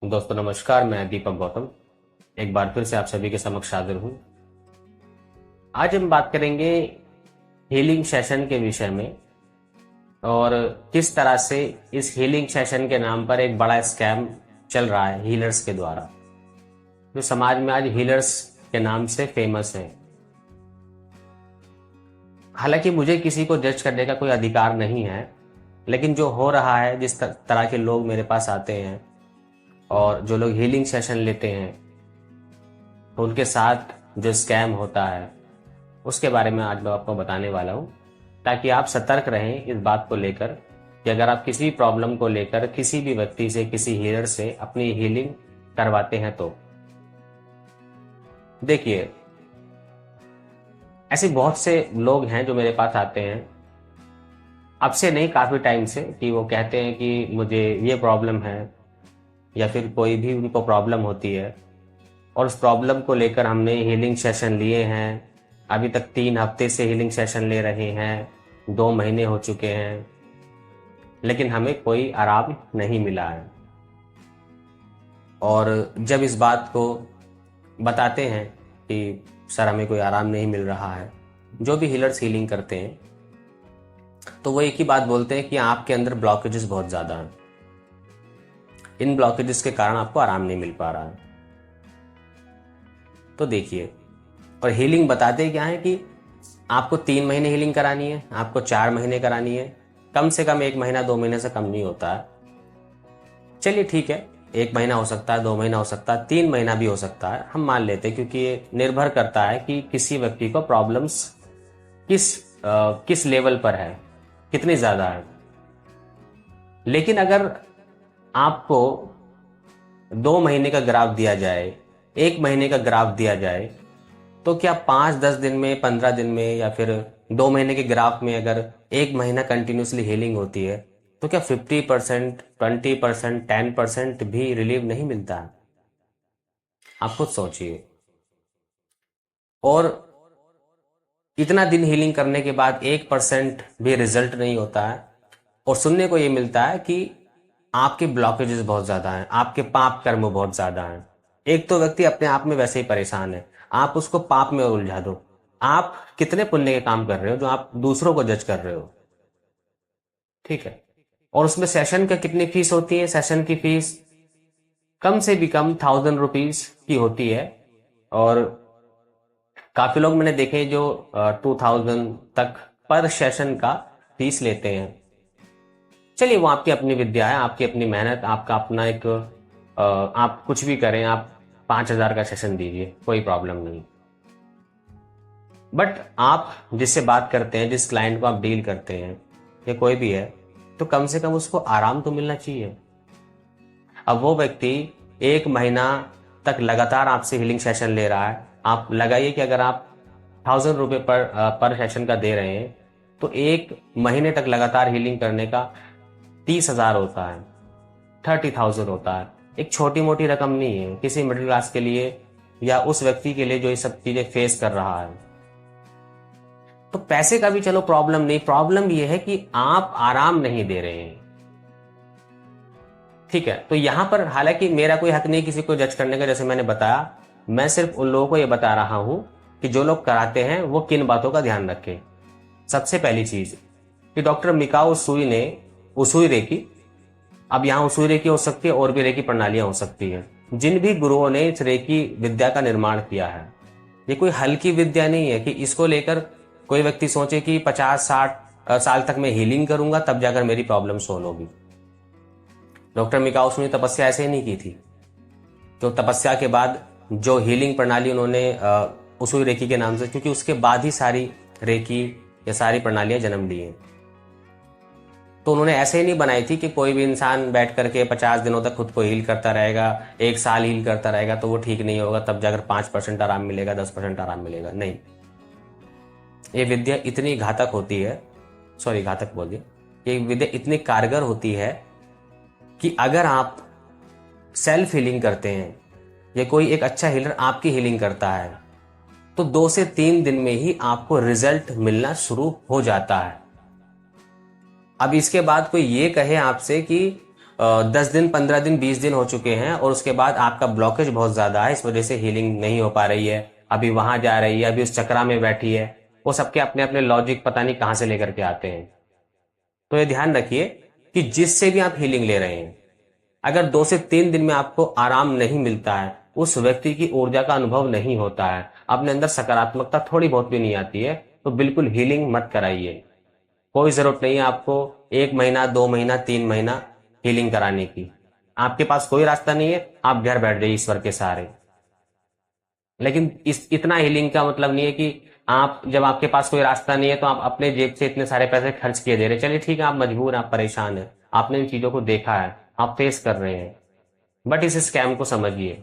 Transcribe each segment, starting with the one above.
दोस्तों नमस्कार, मैं दीपक गौतम एक बार फिर से आप सभी के समक्ष हाजिर हूँ। आज हम बात करेंगे हीलिंग सेशन के विषय में और किस तरह से इस हीलिंग सेशन के नाम पर एक बड़ा स्कैम चल रहा है हीलर्स के द्वारा, जो समाज में आज हीलर्स के नाम से फेमस है। हालांकि मुझे किसी को जज करने का कोई अधिकार नहीं है, लेकिन जो हो रहा है, जिस तरह के लोग मेरे पास आते हैं और जो लोग हीलिंग सेशन लेते हैं, तो उनके साथ जो स्कैम होता है उसके बारे में आज मैं आपको बताने वाला हूँ, ताकि आप सतर्क रहें इस बात को लेकर कि अगर आप किसी प्रॉब्लम को लेकर किसी भी व्यक्ति से, किसी हीलर से अपनी हीलिंग करवाते हैं तो देखिए, ऐसे बहुत से लोग हैं जो मेरे पास आते हैं, अब से नहीं काफ़ी टाइम से, कि वो कहते हैं कि मुझे ये प्रॉब्लम है या फिर कोई भी उनको प्रॉब्लम होती है और उस प्रॉब्लम को लेकर हमने हीलिंग सेशन लिए हैं। अभी तक 3 हफ्ते से हीलिंग सेशन ले रहे हैं, 2 महीने हो चुके हैं, लेकिन हमें कोई आराम नहीं मिला है। और जब इस बात को बताते हैं कि सर हमें कोई आराम नहीं मिल रहा है, जो भी हीलर्स हीलिंग करते हैं तो वो एक ही बात बोलते हैं कि आपके अंदर ब्लॉकेजेस बहुत ज़्यादा हैं, इन ब्लॉकेजेस के कारण आपको आराम नहीं मिल पा रहा है। तो देखिए, और हीलिंग बताते क्या है कि आपको 3 महीने हीलिंग करानी है, आपको 4 महीने करानी है, कम से कम 1 महीना 2 महीने से कम नहीं होता है। चलिए ठीक है, 1 महीना हो सकता है, 2 महीना हो सकता है, 3 महीना भी हो सकता है, हम मान लेते हैं, क्योंकि ये निर्भर करता है कि किसी व्यक्ति को प्रॉब्लम्स किस लेवल पर है, कितनी ज़्यादा है। लेकिन अगर आपको 2 महीने का ग्राफ दिया जाए, 1 महीने का ग्राफ दिया जाए, तो क्या 5-10 दिन में, 15 दिन में, या फिर 2 महीने के ग्राफ में अगर 1 महीना कंटिन्यूसली हीलिंग होती है, तो क्या 50%, 20%, 10% भी रिलीव नहीं मिलता है? आप खुद सोचिए। और इतना दिन हीलिंग करने के बाद 1% भी रिजल्ट नहीं होता है, और सुनने को ये मिलता है कि आपके ब्लॉकेजेस बहुत ज़्यादा हैं, आपके पाप कर्म बहुत ज़्यादा हैं। एक तो व्यक्ति अपने आप में वैसे ही परेशान है, आप उसको पाप में उलझा दो। आप कितने पुण्य के काम कर रहे हो जो आप दूसरों को जज कर रहे हो? ठीक है। और उसमें सेशन का कितनी फीस होती है? सेशन की फीस कम से भी कम 1000 रुपीज की होती है, और काफी लोग मैंने देखे जो 2000 तक पर सेशन का फीस लेते हैं। चलिए, वो आपकी अपनी विद्या है, आपकी अपनी मेहनत, आपका अपना एक आप कुछ भी करें, आप 5000 का सेशन दीजिए, कोई प्रॉब्लम नहीं। बट आप जिससे बात करते हैं, जिस क्लाइंट को आप डील करते हैं, या कोई भी है, तो कम से कम उसको आराम तो मिलना चाहिए। अब वो व्यक्ति 1 महीना तक लगातार आपसे हीलिंग सेशन ले रहा है। आप लगाइए कि अगर आप 1000 रुपये पर सेशन का दे रहे हैं, तो 1 महीने तक लगातार हीलिंग करने का 30,000 होता है, 30,000 होता है। एक छोटी मोटी रकम नहीं है किसी मिडिल क्लास के लिए, या उस व्यक्ति के लिए जो ये सब चीजें फेस कर रहा है। तो पैसे का भी चलो प्रॉब्लम नहीं, प्रॉब्लम ये है कि आप आराम नहीं दे रहे हैं। ठीक है, तो यहां पर हालांकि मेरा कोई हक नहीं किसी को जज करने का, जैसे मैंने बताया, मैं सिर्फ उन लोगों को ये बता रहा हूं कि जो लोग कराते हैं वो किन बातों का ध्यान रखें। सबसे पहली चीज कि डॉक्टर मिकाओ उसूई ने उसूई रेकी, अब यहाँ उसूई रेकी हो सकती है, और भी रेकी प्रणालियां हो सकती हैं, जिन भी गुरुओं ने इस रेकी विद्या का निर्माण किया है, ये कोई हल्की विद्या नहीं है कि इसको लेकर कोई व्यक्ति सोचे कि 50-60 साल तक मैं हीलिंग करूंगा तब जाकर मेरी प्रॉब्लम सोल्व होगी। डॉक्टर मिकाउस ने तपस्या ऐसे ही नहीं की थी। तो तपस्या के बाद जो हीलिंग प्रणाली उन्होंने उसूई रेकी के नाम से, क्योंकि उसके बाद ही सारी रेकी या सारी प्रणालियां जन्म ली हैं, तो उन्होंने ऐसे ही नहीं बनाई थी कि कोई भी इंसान बैठ करके 50 दिनों तक खुद को हील करता रहेगा, 1 साल हील करता रहेगा तो वो ठीक नहीं होगा, तब जाकर 5% आराम मिलेगा, 10% आराम मिलेगा। नहीं, ये विद्या इतनी घातक होती है, सॉरी घातक बोल दिया, ये विद्या इतनी कारगर होती है कि अगर आप सेल्फ हीलिंग करते हैं, या कोई एक अच्छा हीलर आपकी हीलिंग करता है, तो 2 से 3 दिन में ही आपको रिजल्ट मिलना शुरू हो जाता है। अब इसके बाद कोई ये कहे आपसे कि 10 दिन, 15 दिन, 20 दिन हो चुके हैं और उसके बाद आपका ब्लॉकेज बहुत ज्यादा है, इस वजह से हीलिंग नहीं हो पा रही है, अभी वहां जा रही है, अभी उस चक्रा में बैठी है, वो सबके अपने अपने लॉजिक पता नहीं कहां से लेकर के आते हैं। तो ये ध्यान रखिए कि जिससे भी आप हीलिंग ले रहे हैं, अगर 2 से 3 दिन में आपको आराम नहीं मिलता है, उस व्यक्ति की ऊर्जा का अनुभव नहीं होता है, अपने अंदर सकारात्मकता थोड़ी बहुत भी नहीं आती है, तो बिल्कुल हीलिंग मत कराइए। कोई जरूरत नहीं है आपको 1 महीना, 2 महीना, 3 महीना हीलिंग कराने की। आपके पास कोई रास्ता नहीं है, आप घर बैठ जाइए ईश्वर के सहारे। लेकिन इस इतना हीलिंग का मतलब नहीं है कि आप, जब आपके पास कोई रास्ता नहीं है तो आप अपने जेब से इतने सारे पैसे खर्च किए दे रहे। चलिए ठीक है, आप मजबूर हैं, आप परेशान हैं, आपने इन चीजों को देखा है, आप फेस कर रहे हैं, बट इस स्कैम को समझिए।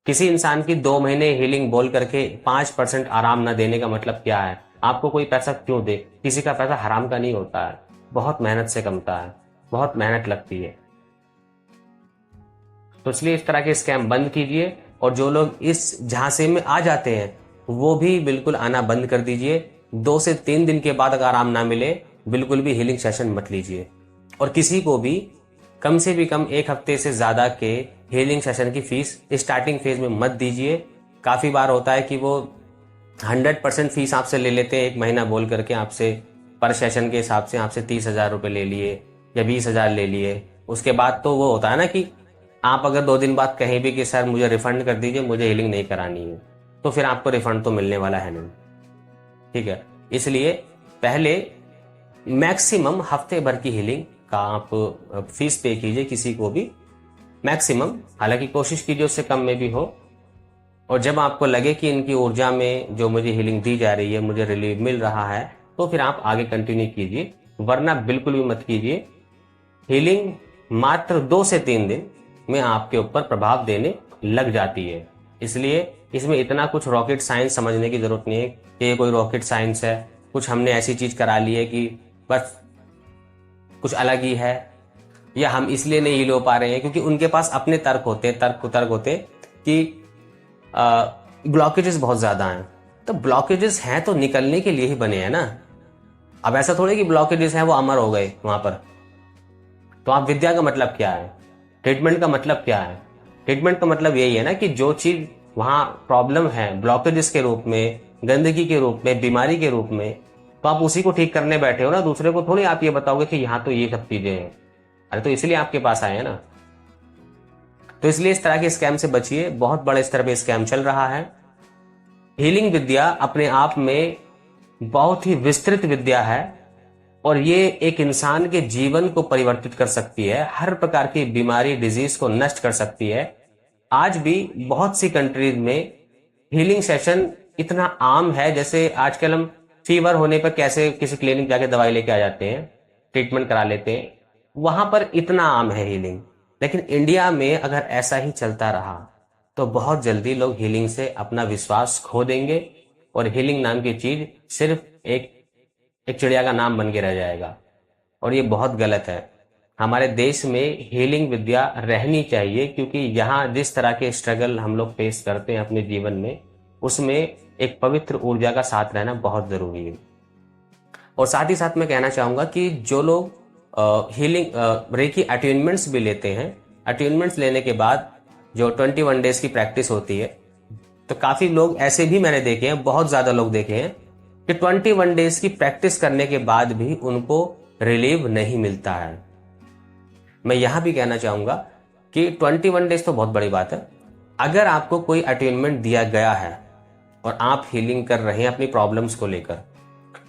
किसी इंसान की 2 महीने हीलिंग बोल करके 5% आराम न देने का मतलब क्या है? आपको कोई पैसा क्यों दे? किसी का पैसा हराम का नहीं होता है, बहुत मेहनत से कमता है, बहुत मेहनत लगती है। तो इसलिए इस तरह के स्कैम बंद कीजिए, और जो लोग इस झांसे में आ जाते हैं वो भी बिल्कुल आना बंद कर दीजिए। 2 से 3 दिन के बाद अगर आराम ना मिले, बिल्कुल भी हीलिंग सेशन मत लीजिए। और किसी को भी कम से भी कम 1 हफ्ते से ज्यादा के हीलिंग सेशन की फीस स्टार्टिंग फेज में मत दीजिए। काफी बार होता है कि वो 100% फीस आपसे ले लेते हैं, 1 महीना बोल करके आपसे पर सेशन के हिसाब से आपसे 30,000 रुपये ले लिए या 20,000 ले लिए। उसके बाद तो वो होता है ना कि आप अगर 2 दिन बाद कहीं भी कि सर मुझे रिफंड कर दीजिए, मुझे हीलिंग नहीं करानी है, तो फिर आपको रिफंड तो मिलने वाला है नहीं। ठीक है, इसलिए पहले मैक्सिमम हफ्ते भर की हीलिंग का आप फीस पे कीजिए, किसी को भी मैक्सिमम, हालांकि कोशिश कीजिए उससे कम में भी हो। और जब आपको लगे कि इनकी ऊर्जा में जो मुझे हीलिंग दी जा रही है, मुझे रिलीफ मिल रहा है, तो फिर आप आगे कंटिन्यू कीजिए, वरना बिल्कुल भी मत कीजिए। हीलिंग मात्र 2 से 3 दिन में आपके ऊपर प्रभाव देने लग जाती है। इसलिए इसमें इतना कुछ रॉकेट साइंस समझने की जरूरत नहीं है कि ये कोई रॉकेट साइंस है, कुछ हमने ऐसी चीज करा ली है कि बस कुछ अलग ही है, या हम इसलिए नहीं हील हो पा रहे हैं क्योंकि उनके पास अपने तर्क होते हैं, तर्क होते हैं कि ब्लॉकेजेस बहुत ज्यादा हैं। तो ब्लॉकेजेस हैं तो निकलने के लिए ही बने हैं ना। अब ऐसा थोड़ी कि ब्लॉकेजेस हैं वो अमर हो गए वहां पर। तो आप विद्या का मतलब क्या है, ट्रीटमेंट का मतलब क्या है? ट्रीटमेंट का मतलब यही है ना कि जो चीज वहां प्रॉब्लम है, ब्लॉकेजेस के रूप में, गंदगी के रूप में, बीमारी के रूप में, तो आप उसी को ठीक करने बैठे हो ना। दूसरे को थोड़ी आप ये बताओगे कि यहाँ तो ये सब चीजें हैं। अरे तो इसलिए आपके पास आए हैं ना। तो इसलिए इस तरह के स्कैम से बचिए, बहुत बड़े स्तर पे स्कैम चल रहा है। हीलिंग विद्या अपने आप में बहुत ही विस्तृत विद्या है, और ये एक इंसान के जीवन को परिवर्तित कर सकती है, हर प्रकार की बीमारी, डिजीज को नष्ट कर सकती है। आज भी बहुत सी कंट्रीज में हीलिंग सेशन इतना आम है, जैसे आजकल हम फीवर होने पर कैसे किसी क्लिनिक जाके दवाई लेके आ जाते हैं, ट्रीटमेंट करा लेते हैं, वहां पर इतना आम है हीलिंग। लेकिन इंडिया में अगर ऐसा ही चलता रहा तो बहुत जल्दी लोग हीलिंग से अपना विश्वास खो देंगे, और हीलिंग नाम की चीज सिर्फ एक चिड़िया का नाम बन के रह जाएगा, और ये बहुत गलत है। हमारे देश में हीलिंग विद्या रहनी चाहिए, क्योंकि यहाँ जिस तरह के स्ट्रगल हम लोग फेस करते हैं अपने जीवन में, उसमें एक पवित्र ऊर्जा का साथ रहना बहुत जरूरी है। और साथ ही साथ मैं कहना चाहूंगा कि जो लोग हीलिंग रेकी अट्यूनमेंट्स भी लेते हैं, अट्यूनमेंट्स लेने के बाद जो 21 डेज की प्रैक्टिस होती है, तो काफी लोग ऐसे भी मैंने देखे हैं, बहुत ज्यादा लोग देखे हैं कि 21 डेज की प्रैक्टिस करने के बाद भी उनको रिलीव नहीं मिलता है। मैं यहां भी कहना चाहूंगा कि 21 डेज तो बहुत बड़ी बात है। अगर आपको कोई अटेनमेंट दिया गया है और आप हीलिंग कर रहे हैं अपनी प्रॉब्लम्स को लेकर,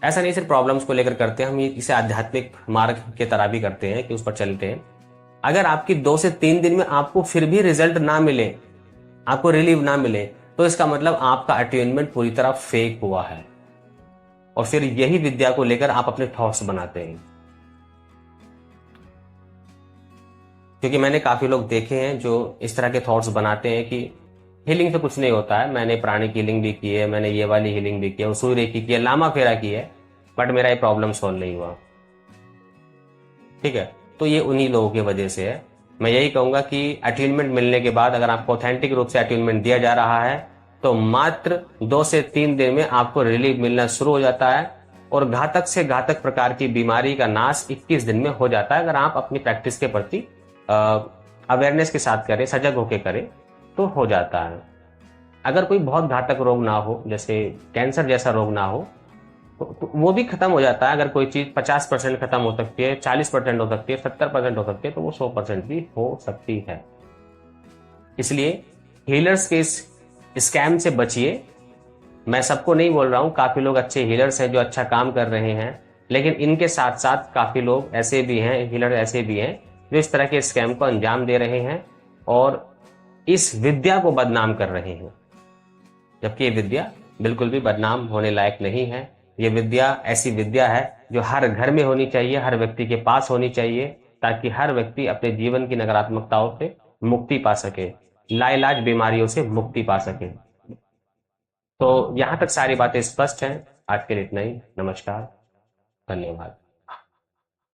ऐसा नहीं सिर्फ प्रॉब्लम्स को लेकर करते हैं, हम इसे आध्यात्मिक मार्ग के तरह भी करते हैं कि उस पर चलते हैं। अगर आपकी 2 से 3 दिन में आपको फिर भी रिजल्ट ना मिले, आपको रिलीव ना मिले, तो इसका मतलब आपका अटेनमेंट पूरी तरह फेक हुआ है। और फिर यही विद्या को लेकर आप अपने थॉट्स बनाते हैं। क्योंकि मैंने काफी लोग देखे हैं जो इस तरह के थॉट्स बनाते हैं कि हीलिंग से कुछ नहीं होता है, मैंने प्राणिक हीलिंग भी की है, मैंने ये वाली हीलिंग भी की है, सूर्य रेकी की है, लामा फेरा की है, बट मेरा ये प्रॉब्लम सॉल्व नहीं हुआ। ठीक है, तो ये उन्हीं लोगों की वजह से है। मैं यही कहूंगा कि अट्यूनमेंट मिलने के बाद अगर आपको ऑथेंटिक रूप से अट्यूनमेंट दिया जा रहा है, तो मात्र 2 से 3 दिन में आपको रिलीफ मिलना शुरू हो जाता है, और घातक से घातक प्रकार की बीमारी का नाश 21 दिन में हो जाता है अगर आप अपनी प्रैक्टिस के प्रति अवेयरनेस के साथ करें, सजग होकर करें तो हो जाता है। अगर कोई बहुत घातक रोग ना हो, जैसे कैंसर जैसा रोग ना हो, तो वो भी खत्म हो जाता है। अगर कोई चीज 50% खत्म हो सकती है, 40% हो सकती है, 70% हो सकती है, तो वो 100% भी हो सकती है। इसलिए हीलर्स के इस स्कैम से बचिए। मैं सबको नहीं बोल रहा हूं, काफी लोग अच्छे हीलर्स हैं जो अच्छा काम कर रहे हैं, लेकिन इनके साथ साथ काफी लोग ऐसे भी हैं, हीलर ऐसे भी हैं जो इस तरह के स्कैम को अंजाम दे रहे हैं और इस विद्या को बदनाम कर रहे हैं, जबकि ये विद्या बिल्कुल भी बदनाम होने लायक नहीं है। ये विद्या ऐसी विद्या है जो हर घर में होनी चाहिए, हर व्यक्ति के पास होनी चाहिए, ताकि हर व्यक्ति अपने जीवन की नकारात्मकताओं से मुक्ति पा सके, लाइलाज बीमारियों से मुक्ति पा सके। तो यहां तक सारी बातें स्पष्ट हैं। आज के लिए इतना ही। नमस्कार, धन्यवाद।